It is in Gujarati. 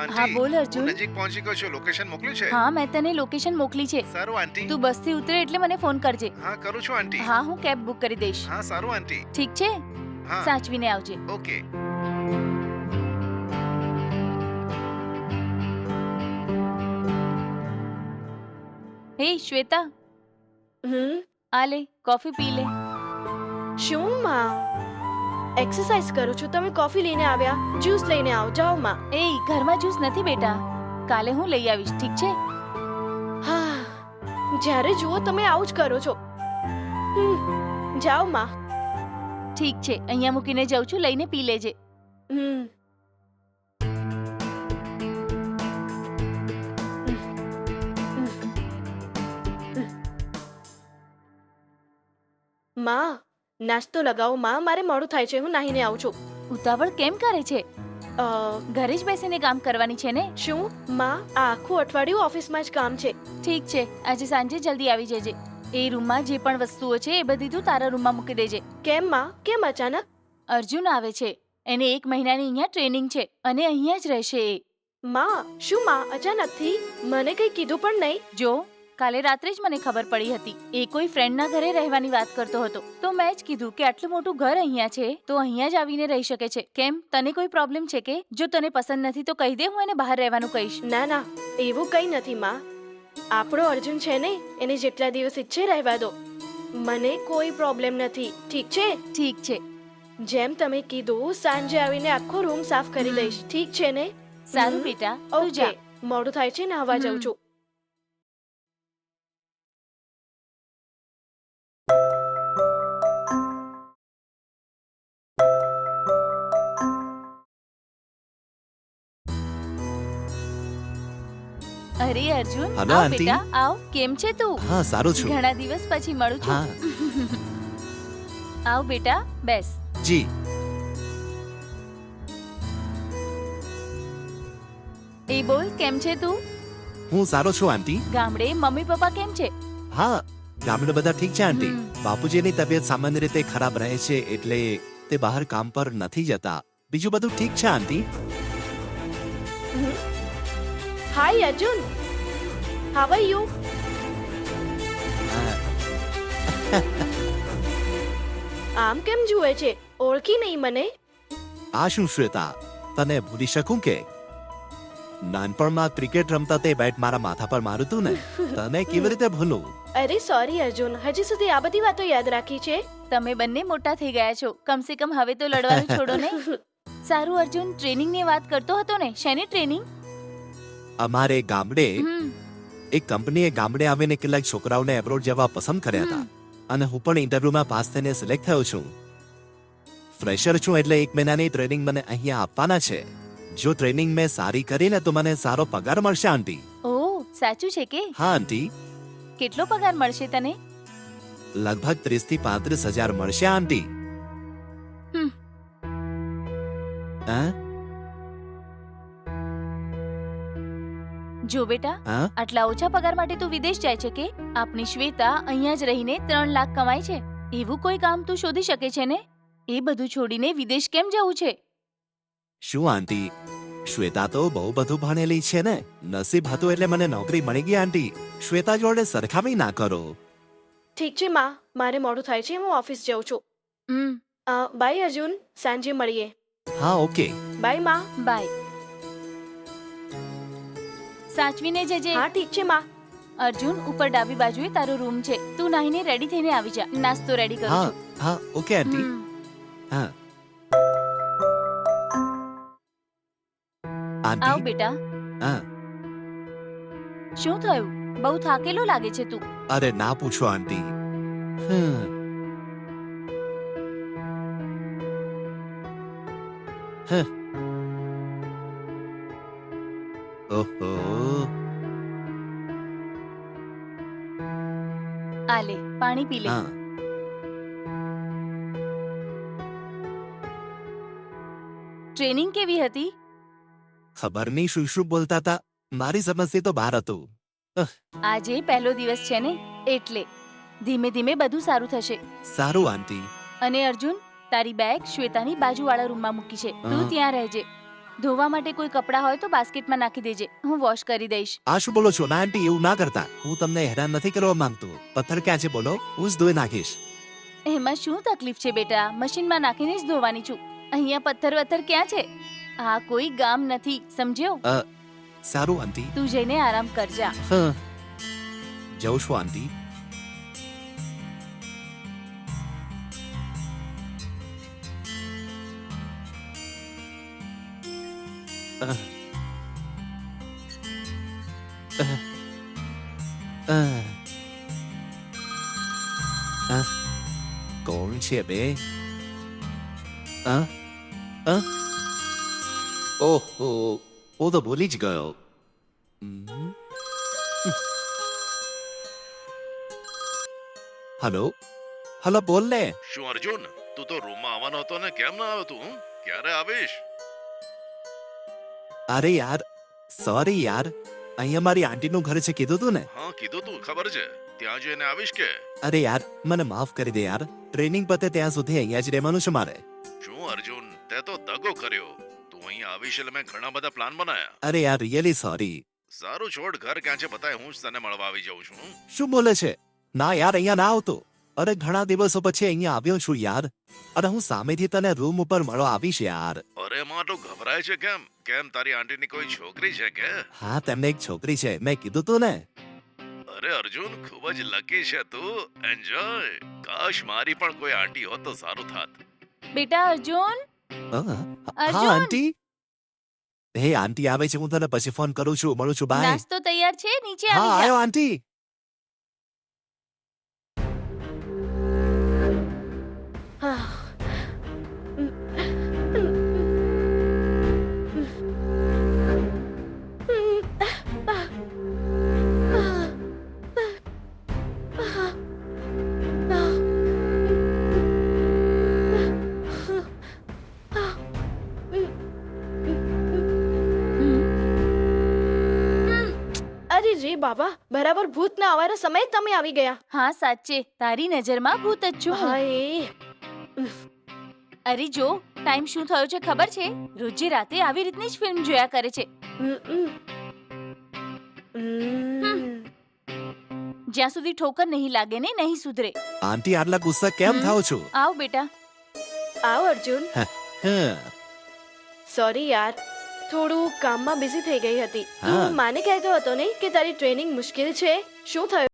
આંટી હા બોલ હું અર્જુન. નજીક પહોંચી ગયો છું લોકેશન મોકલ્યું છે હા મેં તને લોકેશન મોકલી છે. સારું આંટી તું બસથી ઉતરે એટલે મને ફોન કરજે. હા કરું છું આંટી હા હું કેબ બુક કરી દઈશ. હા સારું આંટી ઠીક છે, હા સાચવીને આવજે. ઓકે હે શ્વેતા, આ લે કોફી પી લે. શું માં એક્સરસાઇઝ કરું છું, તમે કોફી લઈને આવ્યા? જ્યુસ લઈને આવો, જાઓ માં. એ ઘરમાં જ્યુસ નથી બેટા, કાલે હું લઈ આવીશ. ઠીક છે. હા, જ્યારે જુઓ તમે આવું જ કરો છો. જાઓ માં. ઠીક છે, અહીંયા મૂકીને જાઉં છું, લઈને પી લેજે. હમ માં, નાસ્તો લગાવો માં, મારે મોડું થાય છે, હું નાહીને આવું છું. ઉતાવળ કેમ કરે છે? અ, ઘરે જ બેસીને કામ કરવાની છે ને. શું માં, આ આખું અઠવાડિયું ઓફિસમાં જ કામ છે. ઠીક છે, આજે સાંજે જલ્દી આવી જજે. એ રૂમમાં જે પણ વસ્તુઓ છે એ બધી તું તારા રૂમમાં મૂકી દેજે. કેમ માં, કેમ અચાનક? અર્જુન આવે છે, એને 1 મહિનાની અહીંયા ટ્રેનિંગ છે અને અહીંયા જ રહેશે એ. માં, શું માં અચાનકથી? મને કંઈ કીધું પણ નહીં. જો કાલે રાત્રે જ મને ખબર પડી હતી. એ કોઈ ફ્રેન્ડના ઘરે રહેવાની વાત કરતો હતો, તો મેં જ કીધું કે આટલું મોટું ઘર અહીંયા છે તો અહીંયા જ આવીને રહી શકે છે. કેમ, તને કોઈ પ્રોબ્લેમ છે કે? જો તને પસંદ નથી તો કહી દે, હું એને બહાર રહેવાનું કહીશ. ના ના, એવું કંઈ નથી માં. આપણો અર્જુન છે ને, એને જેટલા દિવસ ઈચ્છે રહેવા દો. મને કોઈ પ્રોબ્લેમ નથી, ઠીક છે? ઠીક છે. જેમ તમે કીધું, સાંજે આવીને આખો રૂમ સાફ કરી દઈશ, ઠીક છે ને? સારું બેટા, તું જા. ઓકે, મોડું થાય છે ને, હવા જાઉં છું. અરે અર્જુન, હલો, આવ આંટી. બેટા, આવ. કેમ છે તું? હા સારું છું. ઘણા દિવસ પછી મળું છું. હા આવ બેટા, બેસ. જી. એ બોલ, કેમ છે તું? હું સારો છું આંટી. ગામડે મમ્મી પપ્પા કેમ છે? હા, ગામડે બધા ઠીક છે આંટી. હમ. બાપુજીની તબિયત સામાન્ય રીતે ખરાબ રહે છે એટલે તે બહાર કામ પર નથી જતા. બીજું બધું ઠીક છે આંટી. હાય અર્જુન, હાવ આર યુ? હા, આમ કેમ જુએ છે? ઓળખી નહીં મને? આ શું શ્વેતા, તને ભૂલી શકું કે? નાનપણમાં ક્રિકેટ રમતા તે બેટ મારા માથા પર માર્યું તું ને, તને કેવી રીતે ભૂલું? અરે સોરી અર્જુન, હજી સુધી આ બધી વાતો યાદ રાખી છે? તમે બંને મોટા થઈ ગયા છો, કમસે કમ હવે તો લડવાનું છોડો ને. સારું અર્જુન, ટ્રેનિંગની વાત કરતો હતો ને, શેની ટ્રેનિંગ? અમારે ગામડે હમ, એક કંપનીએ ગામડે આવીને કેટલાક છોકરાઓને એબ્રોડ જવા પસંદ કર્યા હતા અને હું પણ ઇન્ટરવ્યુમાં પાસ થઈને સિલેક્ટ થયો છું. ફ્રેશર છું એટલે 1 મહિનાની ટ્રેનિંગ મને અહીંયા આપવાના છે. જો ટ્રેનિંગ મેં સારી કરીને તો મને સારો પગાર મળશે આંટી. ઓહ સાચું છે કે? હા આંટી, કેટલો પગાર મળશે તને? લગભગ 30 થી 35 હજાર મળશે આંટી. હમ. હા? જો બેટા, હા? આટલા ઓછા પગાર માટે તું વિદેશ જાય છે કે? આપણી શ્વેતા અહીંયા જ રહીને 3 લાખ કમાય છે. એવું કોઈ કામ તું શોધી શકે છે ને? એ બધું છોડીને વિદેશ કેમ જવું છે? શું આંટી, શ્વેતા તો બહુ બધું ભણેલી છે ને. નસીબ હતું એટલે મને નોકરી મળી ગઈ આંટી. શ્વેતા જોડે સરખામણી ના કરો. ઠીક છે માં, મારે મોડું થાય છે, હું ઓફિસ જાઉં છું. હમ, બાય અર્જુન, સાંજે મળીએ. હા ઓકે. બાય માં. બાય. સાચવીને જજે. હા ઠીક છે માં. અર્જુન, ઉપર ડાબી બાજુએ તારો રૂમ છે. તું નાહીને રેડી થઈને આવી જા. નાસ્તો રેડી કરું હા છું. હા ઓકે આંટી. હમ. હા આવ આંટી. બેટા. હા. શું થયું? બહુ થાકેલો લાગે છે તું. અરે ના પૂછો આંટી. હમ. હમ. ઓહો. આ લે, પાણી પી લે. હા. ટ્રેનિંગ કેવી હતી? ખબર નહીં શું શું બોલતા હતા. મારી સમજથી તો બહાર હતું. આજે પહેલો દિવસ છે ને, એટલે ધીમે ધીમે બધું સારું થશે. સારું આંટી. અને અર્જુન, તારી બેગ શ્વેતાની બાજુવાળા રૂમમાં મૂકી છે. તું હા. ત્યાં રહેજે. ધોવા માટે કોઈ કપડાં હોય તો બાસ્કેટમાં નાખી દેજે, હું વોશ કરી દઈશ. આ શું બોલો છો? ના આંટી, એવું ના કરતા. હું તમને હેરાન નથી કરવા માંગતો. પથ્થર ક્યાં છે બોલો, હું જ ધોઈ નાખીશ. એમાં શું તકલીફ છે બેટા, મશીનમાં નાખીને જ ધોવાની છું. અહીંયા પથ્થર વથ્થર ક્યાં છે? આ કોઈ ગામ નથી, સમજ્યો? સારું આંટી. તું જઈને આરામ કરજા. જઉં છું આંટી. કોણ છે બે? ઓહો, હું તો ભૂલી જ ગયો. હલો હલો, બોલ ને. શું અર્જુન, તું તો રૂમમાં આવવાનો હતો ને, કેમ ના આવ્યો તું? ક્યારે આવીશ? અરે યાર, સોરી યાર, અહીંયા મારી આંટીનું ઘર છે, કીધું તું ને? હા કીધું તું, ખબર છે. ત્યાં જઈને આવીશ કે? અરે યાર, મને માફ કરી દે યાર, ટ્રેનિંગ પતે ત્યાં સુધી અહીંયા જ રહેવાનું છે મારે. શું અર્જુન, તે તો દગો કર્યો. તું અહીંયા આવીશ એટલે મેં ઘણા બધા પ્લાન બનાયા. અરે યાર, રિયલી સોરી. સારું છોડ, ઘર ક્યાં છે બતાય, હું જ તને મળવા આવી જાઉં છું. શું બોલે છે? ના યાર, અહીંયા ના આવતો. અરે ઘણા દિવસો પછી અહીંયા આવ્યો છું યાર, અને હું સામેથી તને રૂમ ઉપર મળવા આવીશ યાર. અરે માં તો ગભરાય છે કેમ? કેમ તારી આંટીની કોઈ છોકરી છે કે? હા, તેમને એક છોકરી છે, મેં કીધું તું ને. અરે અર્જુન, ખૂબ જ લકી છે તું. એન્જોય. કાશ મારી પણ કોઈ આંટી હોત તો સારું થાત. બેટા અર્જુન, હા અર્જુન! આંટી. હે આંટી આવે છે, હું તને પછી ફોન કરું છું, મળું છું, બાય. નાસ્તો તૈયાર છે, નીચે હા, આવી આવ્યો જા. આંટી. અરે રે બાબા, બરાબર ભૂતના આવવાના સમયે તમે આવી ગયા. હા સાચે, તારી નજરમાં ભૂત જ છું હું. હાય. અરે જો, ટાઈમ શું થયો છે ખબર છે? રોજે રાતે આવી રીતની જ ફિલ્મ જોયા કરે છે. જ્યાં સુધી ઠોકર નહીં લાગે ને, નહીં સુધરે. આંટી, આટલા ગુસ્સા કેમ થાવ છો? આવ બેટા. આવ અર્જુન. સોરી યાર, થોડું કામમાં બિઝી થઈ ગઈ હતી. હા. તું માને કહેતો હતો ને કે તારી ટ્રેનિંગ મુશ્કેલ છે. શું થયું?